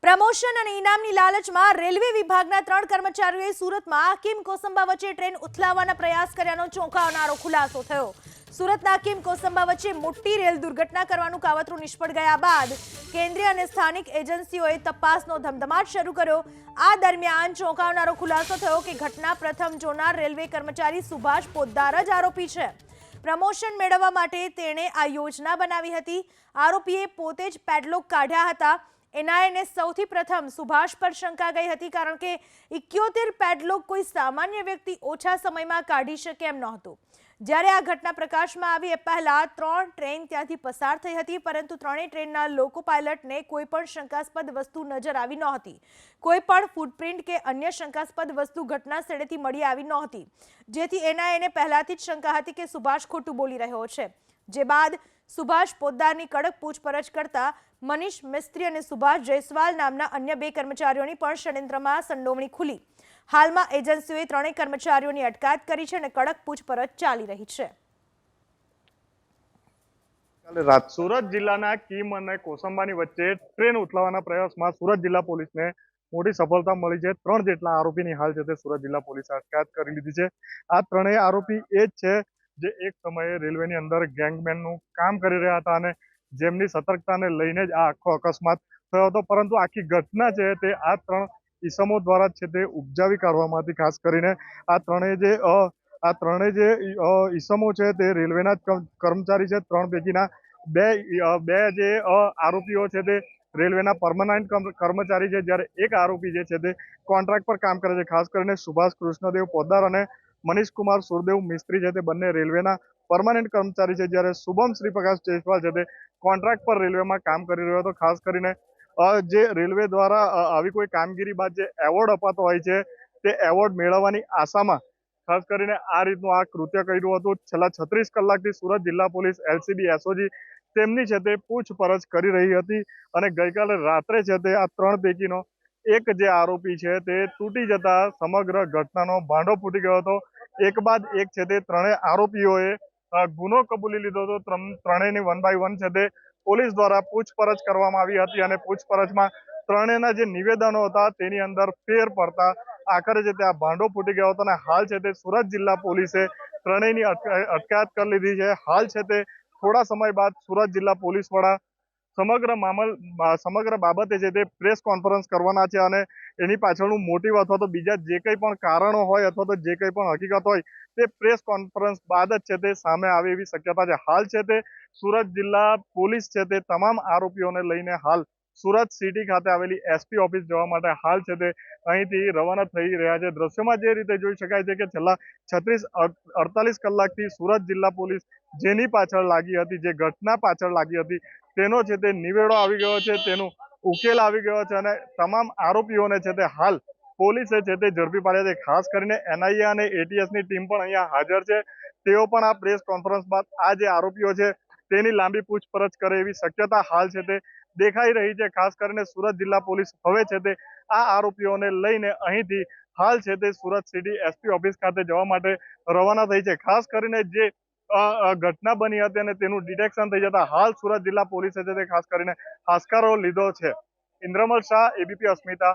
Promotion અને ઇનામની લાલચમાં railway વિભાગના 3 કર્મચારીઓએ સુરતમાં કિમ કોસંબા વચ્ચે ટ્રેન ઉથલાવવાના પ્રયાસ કર્યાનો ચોંકાવનારો ખુલાસો થયો। સુરતના કિમ કોસંબા વચ્ચે મોટી રેલ દુર્ઘટના કરવાનું કાવતરું નિષ્ફળ ગયા બાદ કેન્દ્રીય અને સ્થાનિક એજન્સીઓએ તપાસનો ધમધમાટ શરૂ કર્યો। આ દરમિયાન ચોંકાવનારો ખુલાસો થયો કે ઘટના પ્રથમ જોનાર રેલવે કર્મચારી સુભાષ પોદ્દાર જ આરોપી છે। પ્રમોશન મેળવવા માટે તેણે આ યોજના બનાવી હતી। આરોપીએ પોતે જ પેડલોક કાઢ્યા હતા। એનઆઈને સૌથી પ્રથમ સુભાષ પર શંકા ગઈ હતી કારણ કે 71 પેડલોક કોઈ સામાન્ય વ્યક્તિ ઓછા સમયમાં કાઢી શકે એમ નહોતું। જ્યારે આ ઘટના પ્રકાશમાં આવી એ પહેલા 3 ટ્રેન ત્યાંથી પસાર થઈ હતી, પરંતુ ત્રણેય ટ્રેનના લોકો પાયલટને કોઈ પણ શંકાસ્પદ વસ્તુ નજર આવી નહોતી। કોઈ પણ ફૂટપ્રિન્ટ કે અન્ય શંકાસ્પદ વસ્તુ ઘટના સ્થળેથી મળી આવી નહોતી, જેથી એનઆઈને પહેલાથી જ શંકા હતી કે સુભાષ ખોટું બોલી રહ્યો છે। જે બાદ સુભાષ પોદ્દારની કડક પૂછપરછ કરતા મનીષ મિસ્ત્રી અને સુભાષ જયસ્વાલ નામના અન્ય 2 કર્મચારીઓની પણ ષડયંત્રમાં સંડોવણી ખુલી। હાલમાં એજન્સીઓએ 3 કર્મચારીઓની અટકાયત કરી છે અને કડક પૂછપરછ ચાલી રહી છે। સુરત જિલ્લાના કિમ અને કોસંબાની વચ્ચે ટ્રેન ઉથલાવવાના પ્રયાસમાં સુરત જિલ્લા પોલીસને મોટી સફળતા મળી છે। 3 જેટલા આરોપીની હાલ છે તે સુરત જિલ્લા પોલીસે અટકાયત કરી લીધી છે। આ ત્રણેય આરોપી એ જ છે જે એક સમયે રેલવેની અંદર ગેંગમેનનું કામ કરી રહ્યા હતા અને જેમની સતર્કતાને લઈને જ આ આખો અકસ્માત થયો હતો, પરંતુ આખી ઘટના છે તે આ 3 ઈસમો દ્વારા છે તે ઉપજાવી કાઢવામાં હતી। ખાસ કરીને આ ત્રણેય જે ઈસમો છે તે રેલવેના જ કર્મચારી છે। 3 પૈકીના બે જે આરોપીઓ છે તે રેલવેના પરમનન્ટ કર્મચારી છે, જ્યારે એક આરોપી જે છે તે કોન્ટ્રાક્ટ પર કામ કરે છે। ખાસ કરીને સુભાષ કૃષ્ણદેવ પોદ્દાર અને મનીષ કુમાર સુરદેવ મિસ્ત્રી છે તે બંને રેલવેના પરમાનન્ટ કર્મચારી છે, જ્યારે શુભમ શ્રીપ્રકાશ જયસ્વાલ છે તે કોન્ટ્રાક્ટ પર રેલવેમાં કામ કરી રહ્યો હતો। ખાસ કરીને જે રેલવે દ્વારા આવી કોઈ કામગીરી બાદ જે એવોર્ડ અપાતો હોય છે તે એવોર્ડ મેળવવાની આશામાં ખાસ કરીને આ રીતનું આ કૃત્ય કર્યું હતું। છેલ્લા 36 કલાકથી સુરત જિલ્લા પોલીસ એલસીબી એસઓજી તેમની છે તે પૂછપરછ કરી રહી હતી અને ગઈકાલે રાત્રે છે તે આ 3 પૈકીનો એક જે આરોપી છે તે તૂટી જતા સમગ્ર ઘટનાનો ભાંડો ફૂટી ગયો હતો। એક બાદ એક છે તે ત્રણેય આરોપીઓએ ગુનો કબૂલી લીધો હતો। ત્રણેયની 1 બાય 1 છે તે પોલીસ દ્વારા પૂછપરછ કરવામાં આવી હતી અને પૂછપરછમાં ત્રણેયના જે નિવેદનો હતા તેની અંદર ફેર પડતા આખરે છે તે આ ભાંડો ફૂટી ગયો હતો અને હાલ છે તે સુરત જિલ્લા પોલીસે ત્રણેયની અટકાયત કરી લીધી છે। હાલ છે તે થોડા સમય બાદ સુરત જિલ્લા પોલીસ વડા સમગ્ર બાબતે છે તે પ્રેસ કોન્ફરન્સ કરવાના છે અને એની પાછળનું મોટિવ અથવા તો બીજા જે કંઈ પણ કારણો હોય અથવા તો જે કંઈ પણ હકીકત હોય તે પ્રેસ કોન્ફરન્સ બાદ જ છે તે સામે આવે એવી શક્યતા છે। હાલ છે તે સુરત જિલ્લા પોલીસ છે તે તમામ આરોપીઓને લઈને હાલ સુરત સિટી ખાતે આવેલી એસપી ઓફિસ જવા માટે હાલ છે તે અહીંથી રવાના થઈ રહ્યા છે। દ્રશ્યોમાં જે રીતે જોઈ શકાય છે કે છેલ્લા 36-48 કલાકથી સુરત જિલ્લા પોલીસ જેની પાછળ લાગી હતી, જે ઘટના પાછળ લાગી હતી, તેનો છે તે નિવેડો આવી ગયો છે, તેનો ઉકેલ આવી ગયો છે અને તમામ આરોપીઓને છે તે હાલ પોલીસે છે તે ઝડપી પાડ્યા છે। ખાસ કરીને એનઆઈએ અને એટીએસની ટીમ પણ અહીંયા હાજર છે। તેઓ પણ આ પ્રેસ કોન્ફરન્સ બાદ આ જે આરોપીઓ છે તેની લાંબી પૂછપરછ કરે એવી શક્યતા હાલ છે તે દેખાઈ રહી છે। ખાસ કરીને સુરત જિલ્લા પોલીસ હવે છે તે આ આરોપીઓને લઈને અહીંથી હાલ છે તે સુરત સિટી એસપી ઓફિસ ખાતે જવા માટે રવાના થઈ છે। ખાસ કરીને જે ઘટના બની હતી અને તેનું ડિટેક્શન થઈ જતા હાલ સુરત જિલ્લા પોલીસે છે તે ખાસ કરીને હાશકારો લીધો છે। ઇન્દ્રમલ શાહ, એબીપી અસ્મિતા।